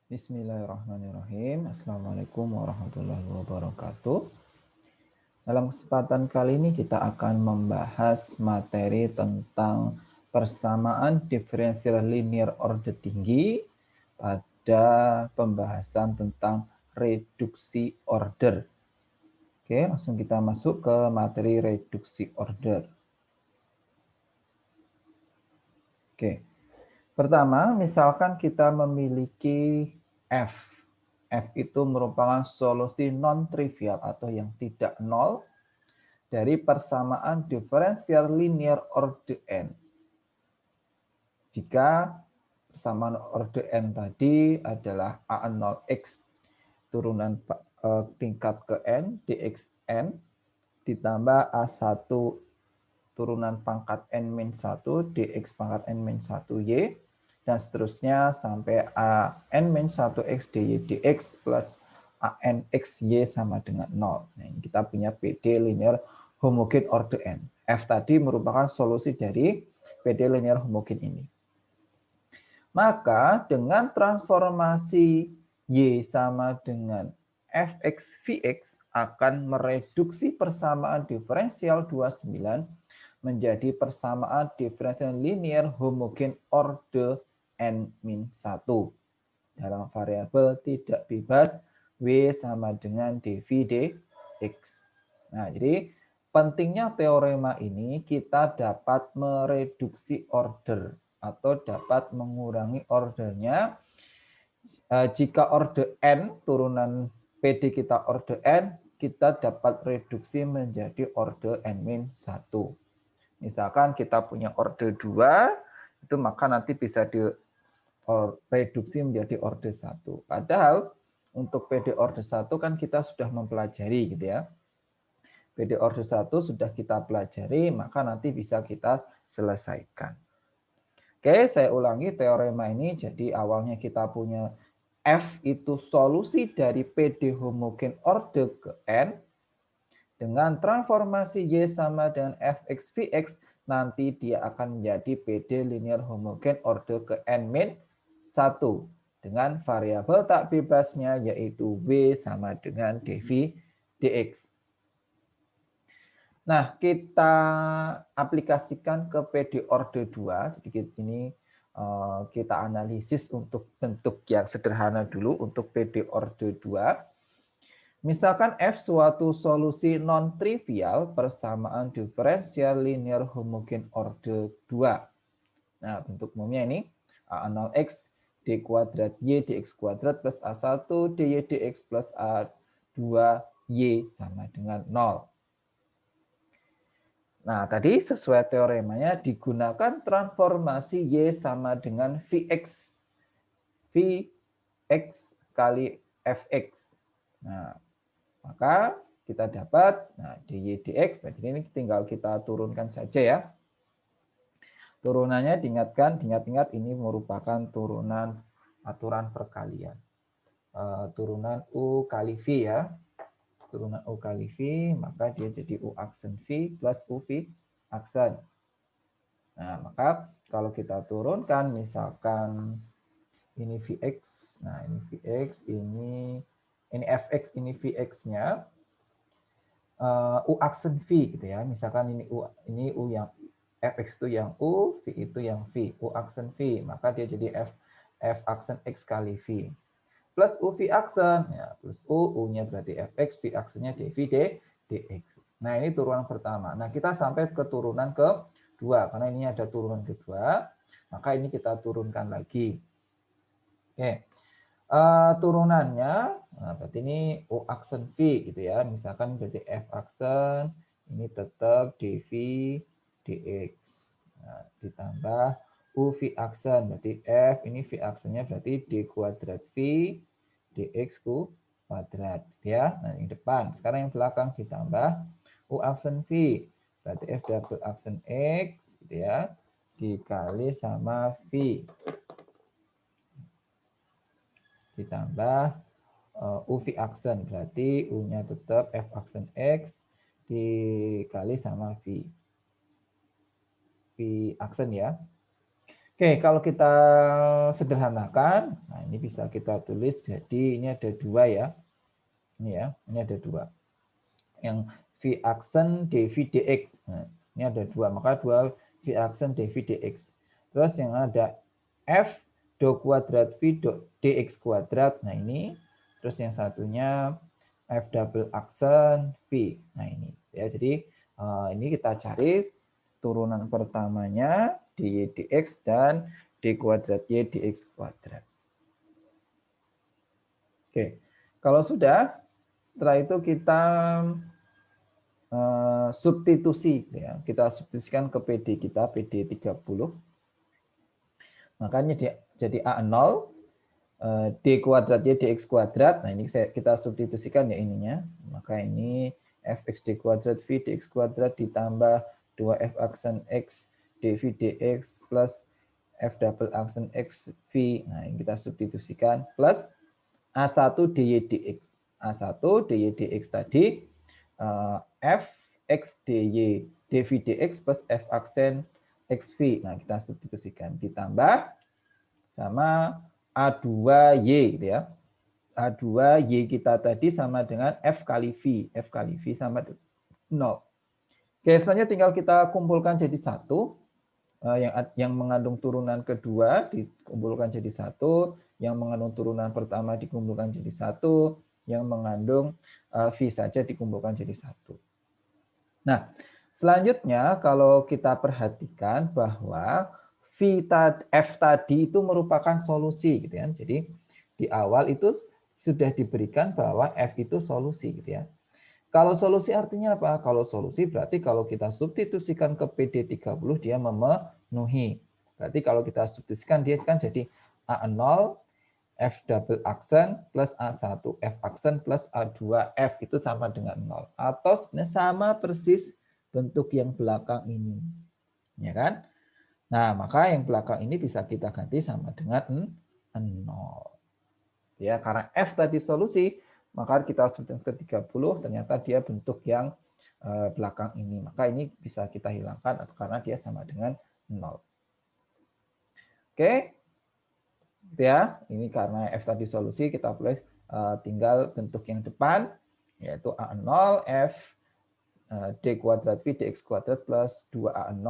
Bismillahirrahmanirrahim. Assalamualaikum warahmatullahi wabarakatuh. Dalam kesempatan kali ini kita akan membahas materi tentang persamaan diferensial linear order tinggi pada pembahasan tentang reduksi order. Oke, langsung kita masuk ke materi reduksi order. Oke. Pertama, misalkan kita memiliki F. F itu merupakan solusi non-trivial atau yang tidak nol dari persamaan diferensial linear order n. Jika persamaan order n tadi adalah A0x turunan tingkat ke n dxn ditambah A1 turunan pangkat n-1 dx pangkat n-1y dan seterusnya sampai an-1x dy dx plus anxy sama dengan 0. Nah, ini kita punya PD linear homogen order n. F tadi merupakan solusi dari PD linear homogen ini. Maka dengan transformasi y sama dengan fx vx akan mereduksi persamaan diferensial 29 menjadi persamaan diferensial linear homogen order n-1 dalam variabel tidak bebas W sama dengan dV dx. Nah, jadi pentingnya teorema ini kita dapat mereduksi order atau dapat mengurangi ordernya. Jika order n, turunan PD kita order n, kita dapat reduksi menjadi order n-1. Misalkan kita punya order 2, itu maka nanti bisa direduksi menjadi order 1. Padahal untuk PD order 1 kan kita sudah mempelajari gitu ya. PD order 1 sudah kita pelajari, maka nanti bisa kita selesaikan. Oke, saya ulangi teorema ini. Jadi awalnya kita punya F itu solusi dari PD homogen order ke N. Dengan transformasi Y sama dengan Fx Vx, nanti dia akan menjadi PD linear homogen order ke N-1 dengan variabel tak bebasnya yaitu W sama dengan dV dx. Nah, kita aplikasikan ke PD order 2. Jadi ini kita analisis untuk bentuk yang sederhana dulu untuk PD order 2. Misalkan F suatu solusi non-trivial persamaan diferensial linear homogen order 2. Nah, bentuk umumnya ini A0x d kuadrat y dx kuadrat plus A1 dy dx plus A2y sama dengan 0. Nah, tadi sesuai teoremanya digunakan transformasi y sama dengan Vx. Vx kali Fx. Nah, maka kita dapat dy dx, jadi ini tinggal kita turunkan saja ya. Turunannya diingat-ingat ini merupakan turunan aturan perkalian. Turunan U kali V ya. Turunan U kali V, maka dia jadi U aksen V plus U V aksen. Nah, maka kalau kita turunkan misalkan ini Vx, nah ini Vx, ini Fx, ini Vx-nya. U aksen V gitu ya. Misalkan ini U yang Fx itu yang U, V itu yang V. U aksen V, maka dia jadi F aksen X kali V. Plus U V aksen, ya plus U-nya berarti Fx, V aksennya dV dx. Nah, ini turunan pertama. Nah, kita sampai ke turunan kedua. Karena ini ada turunan kedua, maka ini kita turunkan lagi. Oke. Turunannya, nah berarti ini U aksen V gitu ya. Misalkan berarti F aksen, ini tetap dV dx. Nah, ditambah U V aksen, berarti F, ini V aksennya berarti D kuadrat V dx kuadrat ya. Nah, yang depan. Sekarang yang belakang ditambah U aksen V, berarti F double aksen X gitu ya, dikali sama V. Ditambah UV aksen, berarti U-nya tetap F aksen X dikali sama V aksen ya. Oke, kalau kita sederhanakan, nah ini bisa kita tulis jadi ini ada dua ya. Ini ya, ini ada dua. Yang V aksen dV dx. Nah, ini ada dua, maka dua V aksen dV dx. Terus yang ada F do kuadrat V do dx kuadrat. Nah ini. Terus yang satunya F double aksen V. Nah ini ya. Jadi ini kita cari turunan pertamanya dy dx dan d kuadrat y dx kuadrat. Oke, kalau sudah, setelah itu kita substitusi ya. Kita substitusikan ke PD kita, PD 30. Makanya jadi A0 d kuadrat y dx kuadrat. Nah, ini kita substitusikan ya ininya. Maka ini fx d kuadrat v dx kuadrat ditambah 2f aksen x dv dx plus f double aksen x v. Nah, ini kita substitusikan plus A1 dy dx. A1 dy dx tadi f x dy dv dx plus f aksen xv. Nah, kita substitusikan ditambah sama A2y gitu ya. A2y kita tadi sama dengan f kali v. F kali v sama 0. Oke, selanjutnya tinggal kita kumpulkan jadi satu. Yang mengandung turunan kedua dikumpulkan jadi satu, yang mengandung turunan pertama dikumpulkan jadi satu, yang mengandung V saja dikumpulkan jadi satu. Nah, selanjutnya kalau kita perhatikan bahwa F tadi itu merupakan solusi gitu ya. Jadi di awal itu sudah diberikan bahwa F itu solusi gitu ya. Kalau solusi artinya apa? Kalau solusi berarti kalau kita substitusikan ke PD 30 dia memenuhi. Berarti kalau kita substitusikan dia kan jadi A0 F double aksen plus A1 F aksen plus A2 F itu sama dengan 0. Atau sebenarnya sama persis bentuk yang belakang ini. Ya kan? Nah, maka yang belakang ini bisa kita ganti sama dengan 0. Ya, karena F tadi solusi, maka kita substitusi ke 30, ternyata dia bentuk yang belakang ini. Maka ini bisa kita hilangkan atau karena dia sama dengan 0. Oke. Ya, ini karena F tadi solusi, kita boleh tinggal bentuk yang depan, yaitu A0 F d kuadrat V dx kuadrat plus 2A0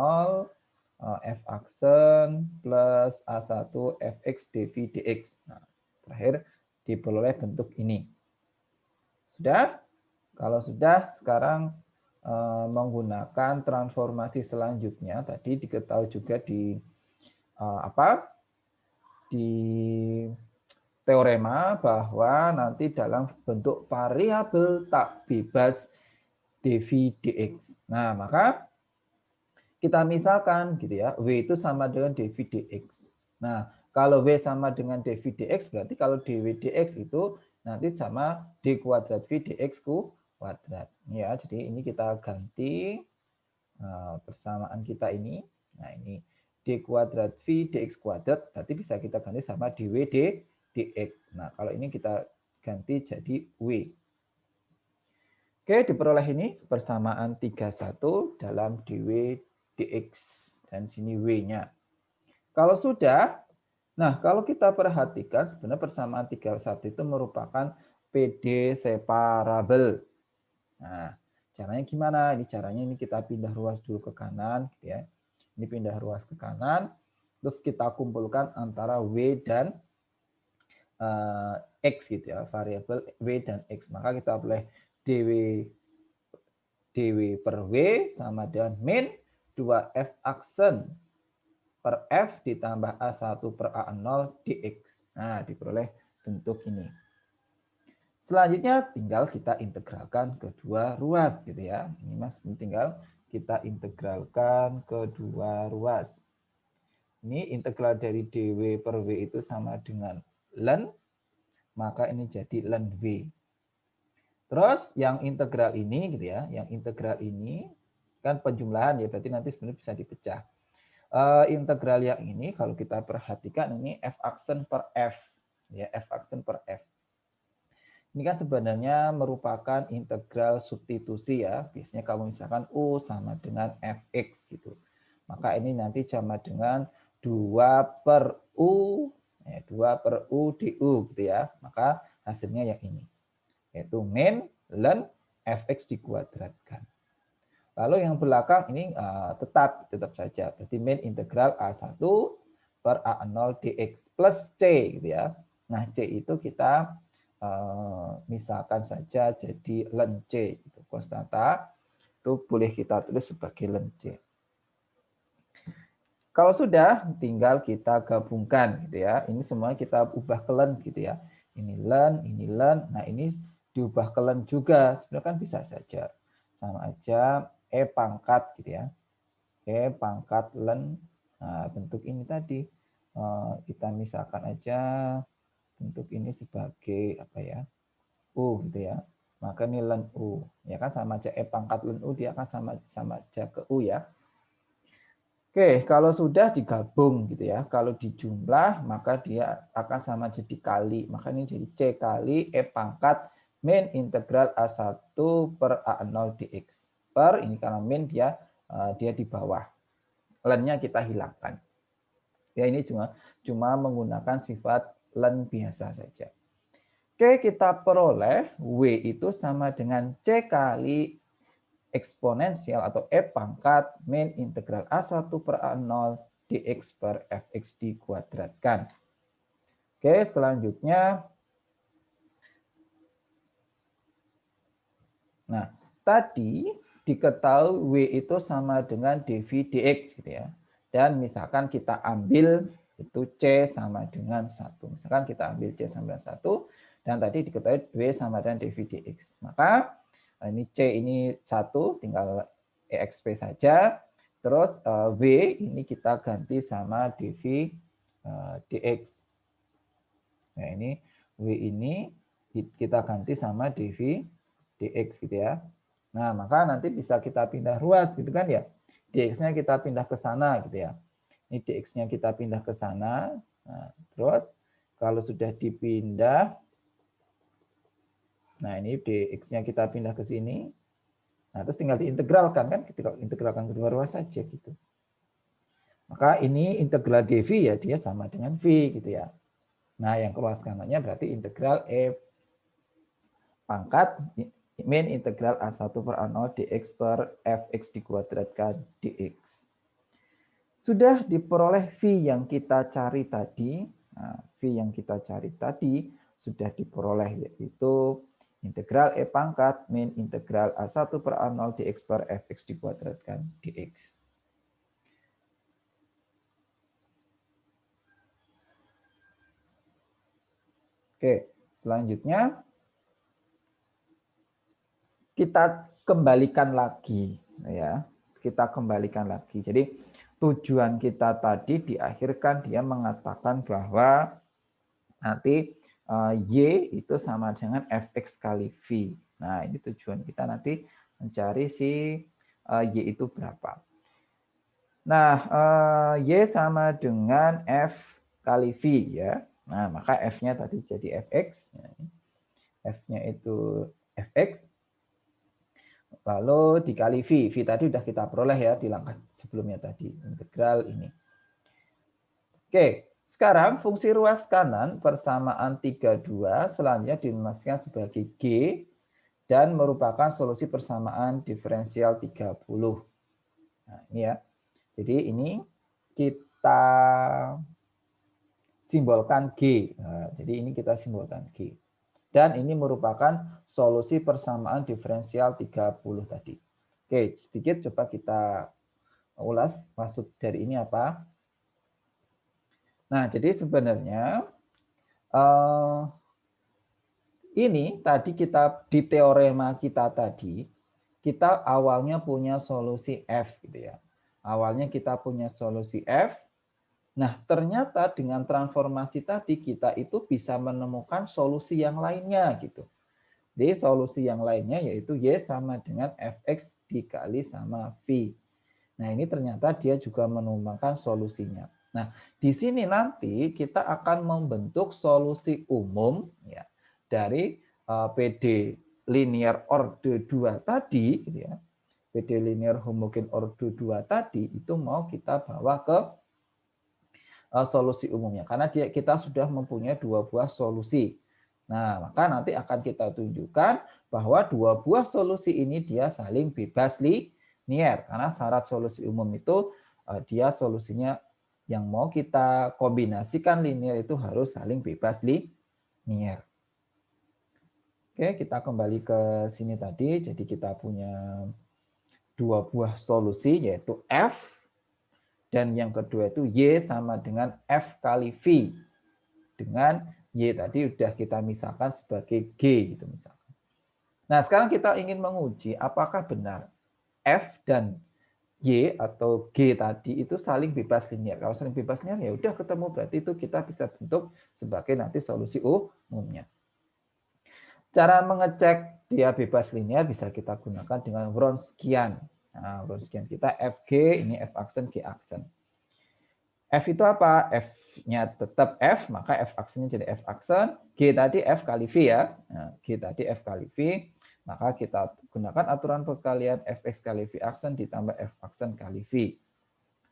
F aksen plus A1 Fx dV dx. Nah, terakhir diperoleh bentuk ini. Sudah? Kalau sudah, sekarang menggunakan transformasi selanjutnya. Tadi diketahui juga di di teorema bahwa nanti dalam bentuk variabel tak bebas dv dx. Nah, maka kita misalkan gitu ya, W itu sama dengan dV dx. Nah, kalau W sama dengan dV dx, berarti kalau dV dx itu nanti sama d kuadrat V dx kuadrat. Ya, jadi ini kita ganti persamaan kita ini. Nah, ini d kuadrat V dx kuadrat, berarti bisa kita ganti sama dW dx. Nah, kalau ini kita ganti jadi W. Oke, diperoleh ini persamaan 31 dalam dW dx. Dan sini W-nya. Kalau sudah, nah kalau kita perhatikan sebenarnya persamaan 31 itu merupakan PD separabel. Nah, caranya gimana? Ini caranya ini kita pindah ruas dulu ke kanan. Gitu ya. Ini pindah ruas ke kanan. Terus kita kumpulkan antara W dan X gitu ya. Variabel W dan X. Maka kita boleh dW per W sama dengan min 2F aksen per F ditambah A1 per A0 dx. Nah, diperoleh bentuk ini. Selanjutnya tinggal kita integralkan kedua ruas gitu ya. Ini Mas, tinggal kita integralkan kedua ruas. Ini integral dari dW per W itu sama dengan ln, maka ini jadi ln W. Terus yang integral ini gitu ya, yang integral ini kan penjumlahan ya, berarti nanti sebenarnya bisa dipecah. Integral yang ini kalau kita perhatikan ini F aksen per F ya, F aksen per F. Ini kan sebenarnya merupakan integral substitusi ya. Biasanya kamu misalkan U sama dengan Fx gitu. Maka ini nanti sama dengan 2 per U, 2 per U DU gitu ya. Maka hasilnya yang ini, yaitu min ln fx dikuadratkan. Lalu yang belakang ini tetap saja. Berarti min integral A1 per A0 dx plus C gitu ya. Nah, C itu kita misalkan saja jadi ln C gitu. Konstanta itu boleh kita tulis sebagai ln C. Kalau sudah, tinggal kita gabungkan gitu ya. Ini semua kita ubah ke ln gitu ya. Ini ln, ini ln. Nah, ini diubah ke ln juga. Sebenarnya kan bisa saja. Sama aja E pangkat gitu ya. E pangkat ln. Nah, bentuk ini tadi. Kita misalkan aja bentuk ini sebagai apa ya? U gitu ya. Maka ini ln U. Ya kan sama aja E pangkat ln U, dia akan sama aja ke U ya. Oke, kalau sudah digabung gitu ya, kalau dijumlah maka dia akan sama jadi kali. Maka ini jadi C kali E pangkat min integral A1 per A0 dx. Per, ini karena min dia di bawah. Ln-nya kita hilangkan. Ya, ini cuma menggunakan sifat ln biasa saja. Oke, kita peroleh W itu sama dengan C kali eksponensial atau E pangkat min integral A1 per A0 dx per fx dikuadratkan. Oke, selanjutnya. Nah, tadi diketahui W itu sama dengan dv dx gitu ya. Dan misalkan kita ambil itu C sama dengan 1. Misalkan kita ambil C sama dengan 1 dan tadi diketahui W sama dengan dv dx. Maka ini C ini 1, tinggal EXP saja. Terus W ini kita ganti sama dv dx. Nah, ini W ini kita ganti sama dv dx gitu ya. Nah, maka nanti bisa kita pindah ruas gitu kan ya. Dx-nya kita pindah ke sana gitu ya. Ini dx-nya kita pindah ke sana. Nah, terus kalau sudah dipindah, nah ini dx-nya kita pindah ke sini. Nah, terus tinggal diintegralkan kan, kita integralkan kedua ruas saja gitu. Maka ini integral dv ya dia sama dengan v gitu ya. Nah, yang ruas kanannya berarti integral E pangkat min integral A1 per A0 dx per fx dikuadratkan dx. Sudah diperoleh V yang kita cari tadi. Nah, V yang kita cari tadi sudah diperoleh, yaitu integral E pangkat min integral A1 per A0 dx per fx dikuadratkan dx. Oke, selanjutnya kita kembalikan lagi ya. Kita kembalikan lagi. Jadi tujuan kita tadi diakhirkan dia mengatakan bahwa nanti Y itu sama dengan Fx kali V. Nah, ini tujuan kita nanti mencari si Y itu berapa. Nah, Y sama dengan F kali V ya. Nah, maka F-nya tadi jadi Fx. F-nya itu Fx. Lalu dikali V. V tadi sudah kita peroleh ya di langkah sebelumnya tadi. Integral ini. Oke, sekarang fungsi ruas kanan persamaan 32 selanjutnya dinamasikan sebagai G dan merupakan solusi persamaan diferensial 30. Nah, ini ya. Jadi ini kita simbolkan G. Nah, jadi ini kita simbolkan G. Dan ini merupakan solusi persamaan diferensial 30 tadi. Oke, sedikit coba kita ulas maksud dari ini apa. Nah, jadi sebenarnya ini tadi kita di teorema kita tadi, kita awalnya punya solusi F gitu ya. Awalnya kita punya solusi F. Nah, ternyata dengan transformasi tadi kita itu bisa menemukan solusi yang lainnya gitu. Jadi solusi yang lainnya yaitu Y sama dengan Fx dikali sama V. Nah, ini ternyata dia juga menemukan solusinya. Nah, di sini nanti kita akan membentuk solusi umum ya dari PD linear orde 2 tadi gitu ya. PD linear homogen orde 2 tadi itu mau kita bawa ke solusi umumnya. Karena kita sudah mempunyai dua buah solusi. Nah, maka nanti akan kita tunjukkan bahwa dua buah solusi ini dia saling bebas linear. Karena syarat solusi umum itu dia solusinya yang mau kita kombinasikan linear itu harus saling bebas linear. Oke, kita kembali ke sini tadi. Jadi kita punya dua buah solusi yaitu F dan yang kedua itu Y sama dengan F kali V. Dengan Y tadi udah kita misalkan sebagai G gitu misalkan. Nah, sekarang kita ingin menguji apakah benar F dan Y atau G tadi itu saling bebas linear. Kalau saling bebas linear ya udah ketemu, berarti itu kita bisa bentuk sebagai nanti solusi umumnya. Cara mengecek dia bebas linear bisa kita gunakan dengan Wronskian. Nah, Wronskian kita Fg, ini F aksen, G aksen. F itu apa? F-nya tetap F, maka F aksennya jadi F aksen. G tadi F kali V ya. Nah, G tadi F kali V. Maka kita gunakan aturan perkalian Fx kali V aksen ditambah F aksen kali V.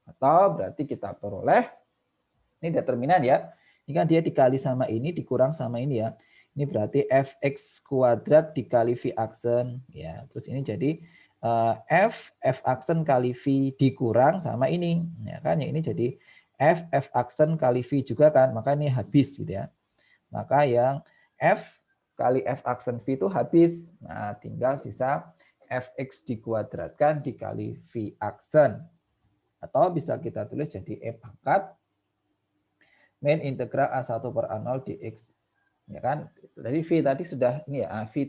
Atau berarti kita peroleh, ini determinan ya. Ini kan dia dikali sama ini, dikurang sama ini ya. Ini berarti Fx kuadrat dikali V aksen. Ya, terus ini jadi F aksen kali V dikurang sama ini. Ya kan, yang ini jadi F aksen kali V juga kan, maka ini habis gitu ya. Maka yang F kali F aksen V itu habis. Nah, tinggal sisa Fx dikuadratkan dikali V aksen. Atau bisa kita tulis jadi E pangkat min integral A1 per A0 dx. Ya kan? Jadi V tadi sudah ini ya, V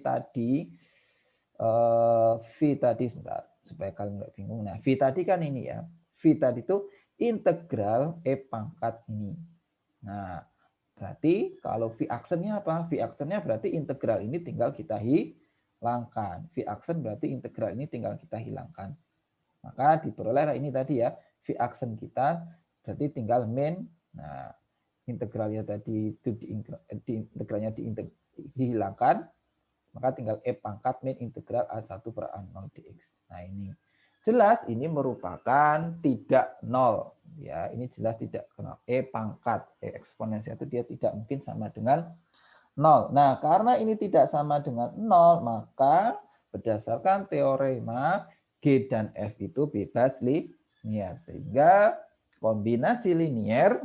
tadi sebentar supaya kalian nggak bingung. Nah, V tadi kan ini ya. V tadi itu integral E pangkat ini. Nah, berarti kalau V aksennya apa? V aksennya berarti integral ini tinggal kita hilangkan. V aksen berarti integral ini tinggal kita hilangkan. Maka diperoleh ini tadi ya, V aksen kita berarti tinggal min. Nah, integralnya tadi itu integralnya dihilangkan, maka tinggal E pangkat min integral A1 per A0 dx. Nah, ini jelas ini merupakan tidak nol. Ya, ini jelas tidak nol. E pangkat, E eksponensial itu dia tidak mungkin sama dengan nol. Nah, karena ini tidak sama dengan nol, maka berdasarkan teorema G dan F itu bebas linear. Sehingga kombinasi linear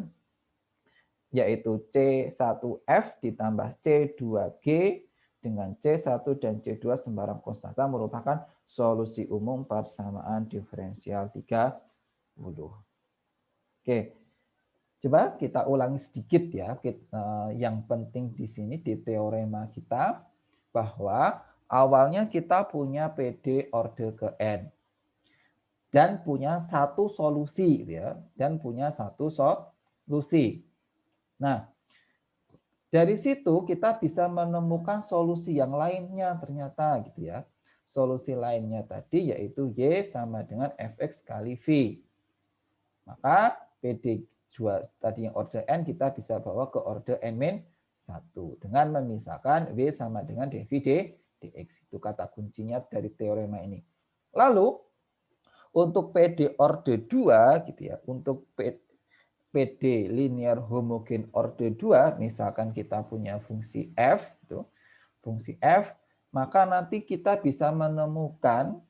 yaitu C1F ditambah C2G dengan C1 dan C2 sembarang konstanta merupakan solusi umum persamaan diferensial 30. Oke, coba kita ulangi sedikit ya. Yang penting di sini di teorema kita bahwa awalnya kita punya PD orde ke N dan punya satu solusi ya, dan punya satu solusi. Nah, dari situ kita bisa menemukan solusi yang lainnya ternyata gitu ya. Solusi lainnya tadi yaitu Y sama dengan Fx kali V. Maka PD tadi yang order N kita bisa bawa ke order N-1 dengan memisahkan W sama dengan dV dx. Itu kata kuncinya dari teorema ini. Lalu untuk PD order 2 gitu ya, untuk PD linear homogen order 2, misalkan kita punya fungsi f, itu, fungsi f, maka nanti kita bisa menemukan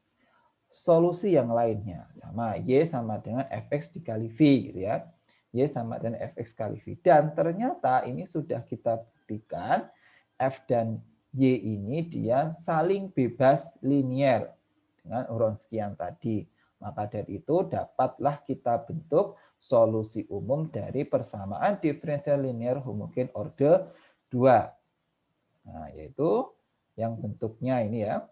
solusi yang lainnya. Sama Y sama dengan Fx dikali V, gitu ya. Y sama dengan Fx kali V. Dan ternyata ini sudah kita buktikan, F dan Y ini dia saling bebas linear dengan Wronskian tadi. Maka dari itu dapatlah kita bentuk solusi umum dari persamaan diferensial linear homogen order 2. Nah, yaitu yang bentuknya ini ya.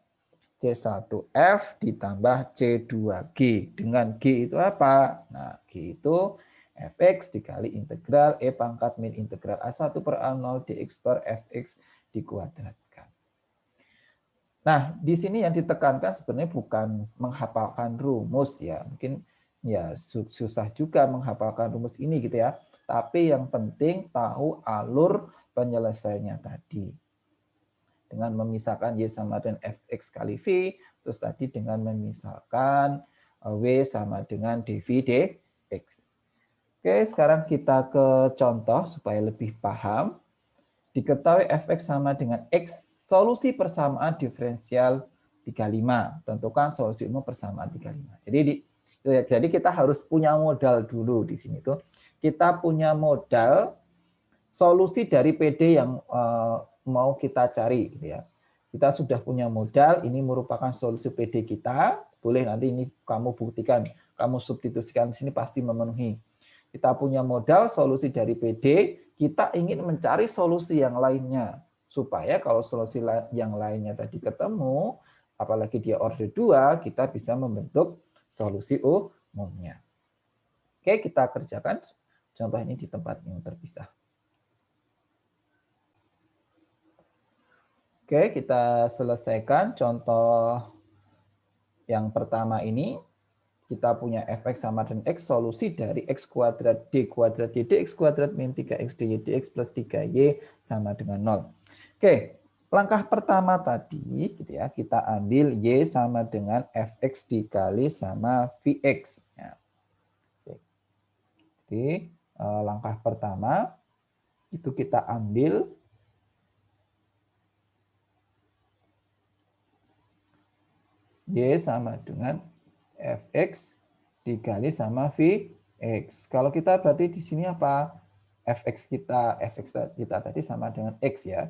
C1F ditambah C2G. Dengan G itu apa? Nah, G itu Fx dikali integral E pangkat min integral A1 per A0 dx per Fx dikuadratkan. Nah, di sini yang ditekankan sebenarnya bukan menghafalkan rumus ya. Mungkin ya susah juga menghafalkan rumus ini gitu ya. Tapi yang penting tahu alur penyelesaiannya tadi. Dengan memisahkan Y sama dengan Fx kali V, terus tadi dengan memisahkan W sama dengan dV dx. Oke, sekarang kita ke contoh supaya lebih paham. Diketahui fx sama dengan x, solusi persamaan diferensial 35. Tentukan solusi umum persamaan 35. Jadi kita harus punya modal dulu di sini tuh. Kita punya modal solusi dari PD yang mau kita cari, gitu ya. Kita sudah punya modal, ini merupakan solusi PD kita. Boleh nanti ini kamu buktikan, kamu substitusikan di sini pasti memenuhi. Kita punya modal solusi dari PD, kita ingin mencari solusi yang lainnya. Supaya kalau solusi yang lainnya tadi ketemu, apalagi dia order 2, kita bisa membentuk solusi umumnya. Oke, kita kerjakan contoh ini di tempat yang terpisah. Oke, kita selesaikan contoh yang pertama ini. Kita punya fx sama dengan x, solusi dari x kuadrat d kuadrat y dx kuadrat min 3x dy dx plus 3y sama dengan 0. Oke, langkah pertama tadi gitu ya, kita ambil y sama dengan fx dikali sama vx. Ya. Oke. Jadi langkah pertama itu kita ambil y sama dengan fx dikali sama vx. Kalau kita berarti di sini apa? fx kita tadi sama dengan x ya.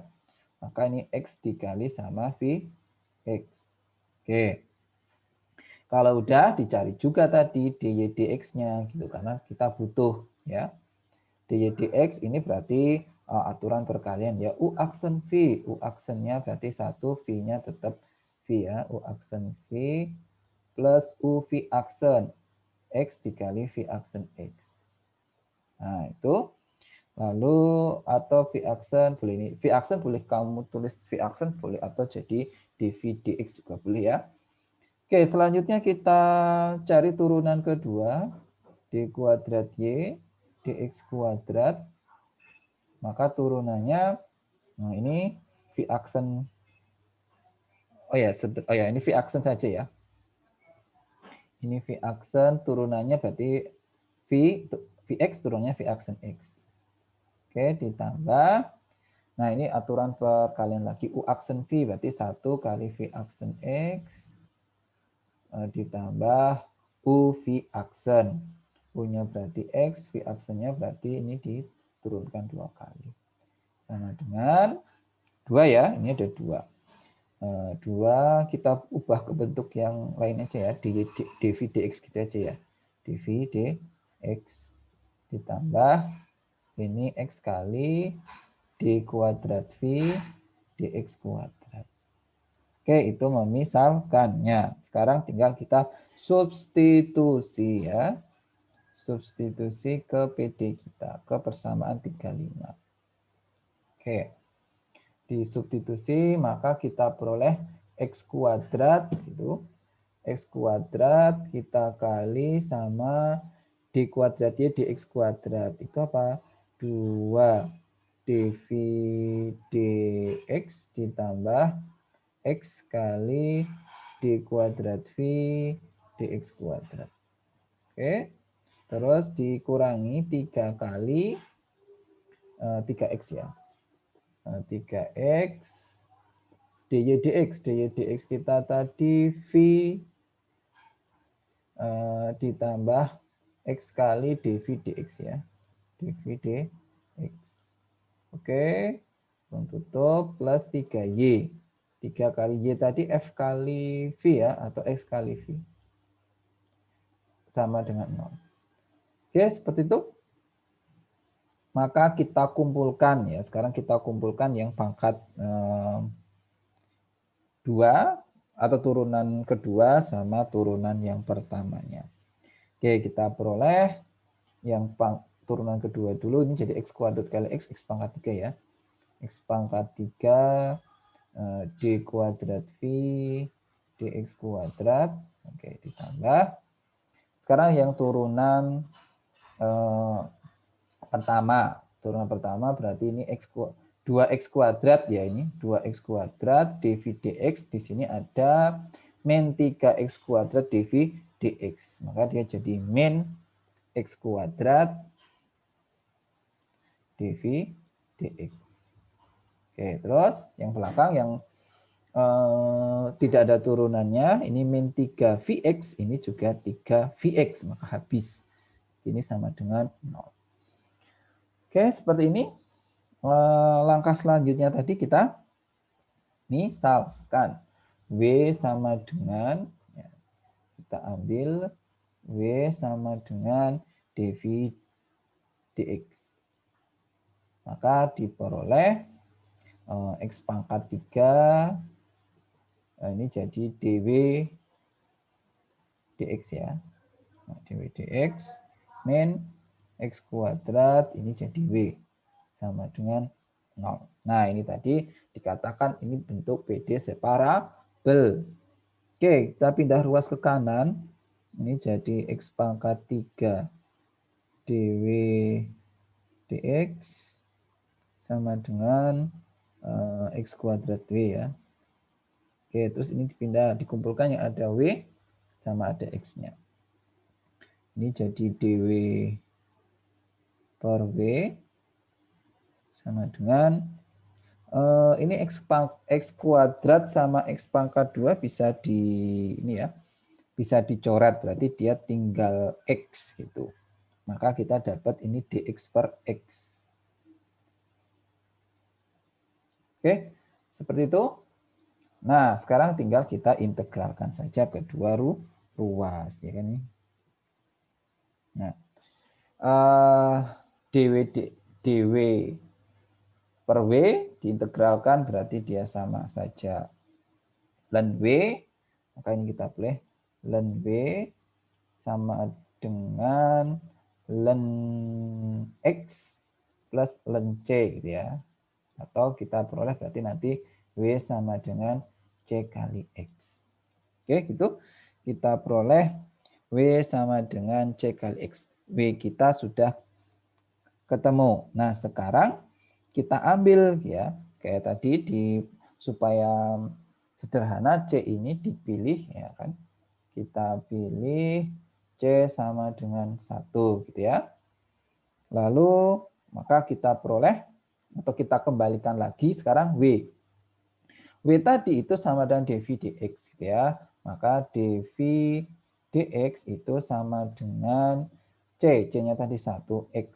Maka ini x dikali sama vx. Oke. Kalau udah dicari juga tadi dy dx-nya gitu karena kita butuh ya. dy dx ini berarti aturan perkalian ya. U aksen v, u aksennya berarti 1, v-nya tetap v ya. U aksen v plus u v aksen x dikali v aksen x. Nah, itu. Lalu atau v aksen boleh ini. V aksen boleh kamu tulis v aksen boleh atau jadi dv dx juga boleh ya. Oke, selanjutnya kita cari turunan kedua. D kuadrat y dx kuadrat. Maka turunannya nah ini v aksen. Oh ya, ini v aksen saja ya. Ini v aksen turunannya berarti vx turunnya v aksen x. Oke, ditambah. Nah, ini aturan perkalian lagi. U aksen v berarti 1 kali v aksen x ditambah u v aksen. U-nya berarti x, v aksennya berarti ini diturunkan 2 kali. Sama dengan 2 ya, ini ada 2. 2 kita ubah ke bentuk yang lain aja ya, dv dx gitu aja ya. dv dx ditambah ini x kali d kuadrat v dx kuadrat. Oke, itu memisalkannya. Sekarang tinggal kita substitusi ya. Substitusi ke PD kita, ke persamaan 35. Oke. Disubstitusi maka kita peroleh x kuadrat gitu. X kuadrat kita kali sama d kuadrat y dx kuadrat. Itu apa? 2 dv dx ditambah x kali d kuadrat v dx kuadrat. Oke. Terus dikurangi 3 kali 3x ya. 3x dy dx kita tadi v ditambah x kali dv dx ya. dv dx. Oke. Tutup plus 3y. 3 kali y tadi f kali v ya, atau x kali v. Sama dengan 0. Oke, seperti itu. Maka kita kumpulkan ya. Sekarang kita kumpulkan yang pangkat 2 atau turunan kedua sama turunan yang pertamanya. Oke, kita peroleh yang turunan kedua dulu. Ini jadi x kuadrat kali x pangkat 3 ya. X pangkat 3 d kuadrat v dx kuadrat. Oke, ditambah. Sekarang yang turunan pertama. Turunan pertama berarti ini 2x kuadrat ya ini. 2x kuadrat dv dx. Di sini ada min 3x kuadrat dv dx. Maka dia jadi min x kuadrat dv dx. Oke, terus yang belakang yang tidak ada turunannya, ini min 3 Vx, ini juga 3 Vx, maka habis. Ini sama dengan 0. Oke, seperti ini. Langkah selanjutnya tadi kita misalkan W sama dengan, ya, kita ambil W sama dengan dv dx. Maka diperoleh X pangkat 3, ini jadi dw dx ya. Nah, dw dx min X kuadrat, ini jadi W sama dengan 0. Nah, ini tadi dikatakan ini bentuk PD separabel. Oke, kita pindah ruas ke kanan. Ini jadi X pangkat 3 dw dx sama dengan X kuadrat W ya. Oke, terus ini dipindah, dikumpulkan yang ada W sama ada X-nya. Ini jadi dw per W sama dengan ini X kuadrat sama X pangkat 2 bisa ini ya, bisa dicoret, berarti dia tinggal X gitu. Maka kita dapat ini dx per X. Oke, seperti itu. Nah, sekarang tinggal kita integralkan saja kedua ruas, ya kan? Nah, dw per W diintegralkan berarti dia sama saja ln W, maka ini kita pilih ln W sama dengan ln X plus ln C gitu ya. Atau kita peroleh berarti nanti W sama dengan C kali X. Oke, gitu. Kita peroleh W sama dengan C kali X. W kita sudah ketemu. Nah, sekarang kita ambil ya, kayak tadi supaya sederhana C ini dipilih ya kan. Kita pilih C sama dengan 1 gitu ya. Lalu maka kita peroleh atau kita kembalikan lagi sekarang W. W tadi itu sama dengan dv dx gitu ya. Maka dv dx itu sama dengan C. C-nya tadi 1x.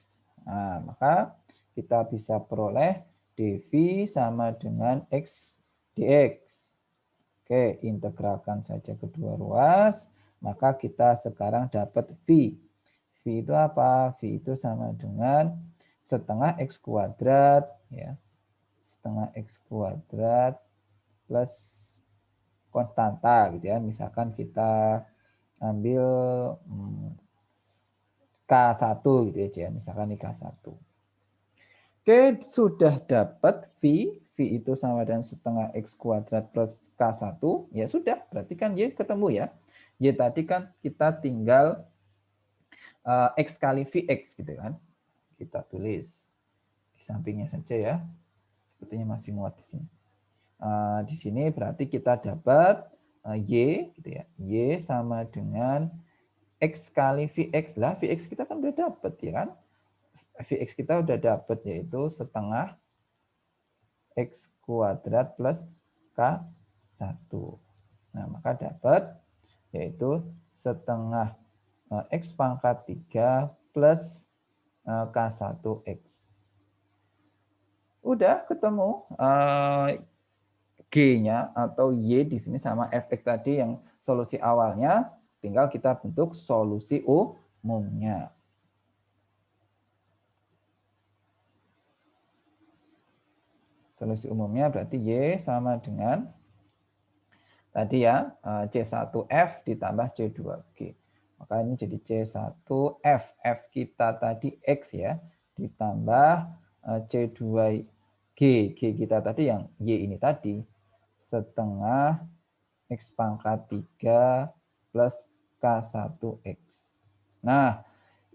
Nah, maka kita bisa peroleh dv sama dengan x dx. Oke, integralkan saja kedua ruas. Maka kita sekarang dapat V. V itu apa? V itu sama dengan setengah X kuadrat. Ya. Setengah X kuadrat plus konstanta. Gitu ya. Misalkan kita ambil K1 gitu ya. Misalkan ini K1. Oke, sudah dapat V. V itu sama dengan setengah X kuadrat plus K1. Ya sudah, berarti kan Y ketemu ya. Y tadi kan kita tinggal X kali Vx gitu kan. Kita tulis di sampingnya saja ya. Sepertinya masih muat di sini. Di sini berarti kita dapat Y gitu ya. Y sama dengan X kali Vx. Lah Vx kita kan udah dapat ya kan. Vx kita udah dapat yaitu setengah X kuadrat plus K1. Nah, maka dapat yaitu setengah X pangkat 3 plus K1X. Udah ketemu G-nya atau Y di sini sama Fx tadi yang solusi awalnya, tinggal kita bentuk solusi umumnya. Solusi umumnya berarti Y sama dengan tadi ya C1F ditambah C2G. Maka ini jadi C1F. F kita tadi X ya, ditambah C2G. G kita tadi yang Y ini tadi. Setengah X pangkat 3 plus K1X. Nah,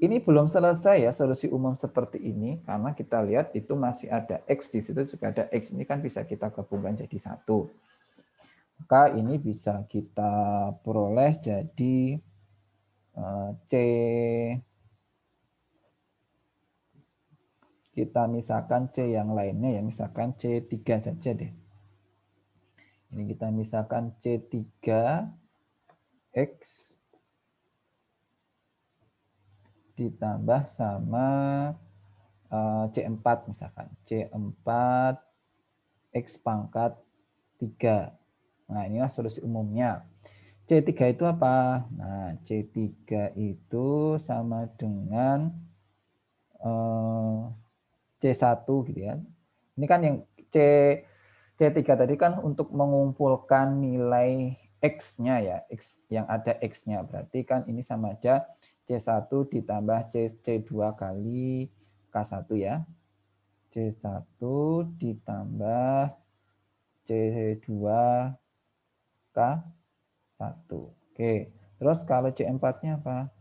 ini belum selesai ya solusi umum seperti ini. Karena kita lihat itu masih ada X di situ, juga ada X. Ini kan bisa kita gabungkan jadi 1. Maka ini bisa kita peroleh jadi kita misalkan C yang lainnya ya, misalkan C3 saja deh. Ini kita misalkan C3X ditambah sama C4 misalkan. C4 X pangkat 3. Nah, inilah solusi umumnya. C3 itu apa? Nah, C3 itu sama dengan C1 gitu ya. Ini kan yang C3 tadi kan untuk mengumpulkan nilai X-nya ya, X yang ada X-nya. Berarti kan ini sama aja C1 ditambah C2 kali K1 ya. C1 ditambah C2 K1. Oke, terus kalau C4-nya apa?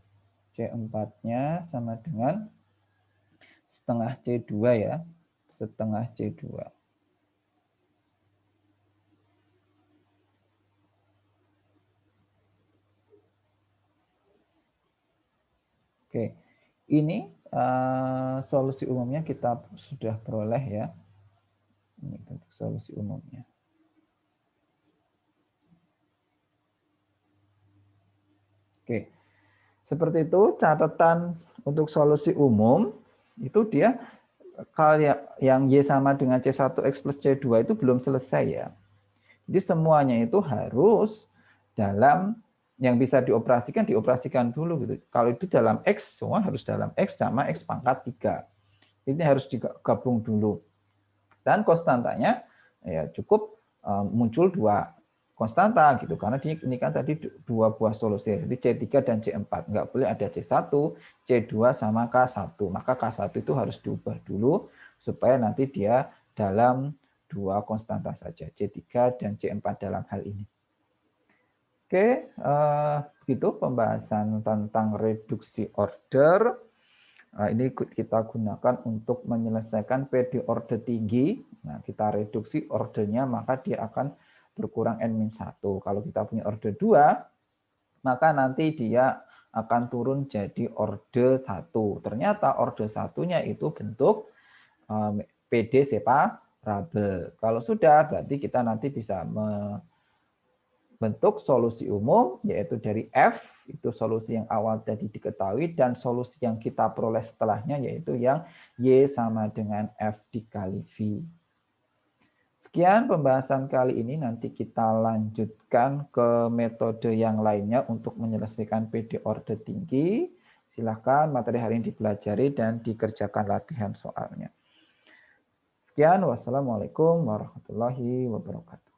C4-nya sama dengan setengah C2 ya, setengah C2. Oke, ini solusi umumnya kita sudah peroleh ya. Ini untuk solusi umumnya. Oke, seperti itu catatan untuk solusi umum itu dia kalau yang Y sama dengan C1X plus C2 itu belum selesai ya. Jadi semuanya itu harus dalam yang bisa dioperasikan dulu gitu. Kalau itu dalam X, semua harus dalam X sama X pangkat 3. Ini harus digabung dulu. Dan konstantanya ya cukup muncul 2 konstanta gitu, karena ini kan tadi 2 buah solusi, jadi C3 dan C4, nggak boleh ada C1, C2 sama K1, maka K1 itu harus diubah dulu supaya nanti dia dalam 2 konstanta saja, C3 dan C4 dalam hal ini. Oke, begitu pembahasan tentang reduksi order. Ini kita gunakan untuk menyelesaikan PD order tinggi. Nah, kita reduksi ordernya, maka dia akan berkurang N-1. Kalau kita punya order 2, maka nanti dia akan turun jadi order 1. Ternyata order 1-nya itu bentuk PD separable. Kalau sudah, berarti kita nanti bisa bentuk solusi umum, yaitu dari F, itu solusi yang awal tadi diketahui, dan solusi yang kita peroleh setelahnya, yaitu yang Y sama dengan F dikali V. Sekian pembahasan kali ini, nanti kita lanjutkan ke metode yang lainnya untuk menyelesaikan PD order tinggi. Silakan materi hari ini dipelajari dan dikerjakan latihan soalnya. Sekian, wassalamualaikum warahmatullahi wabarakatuh.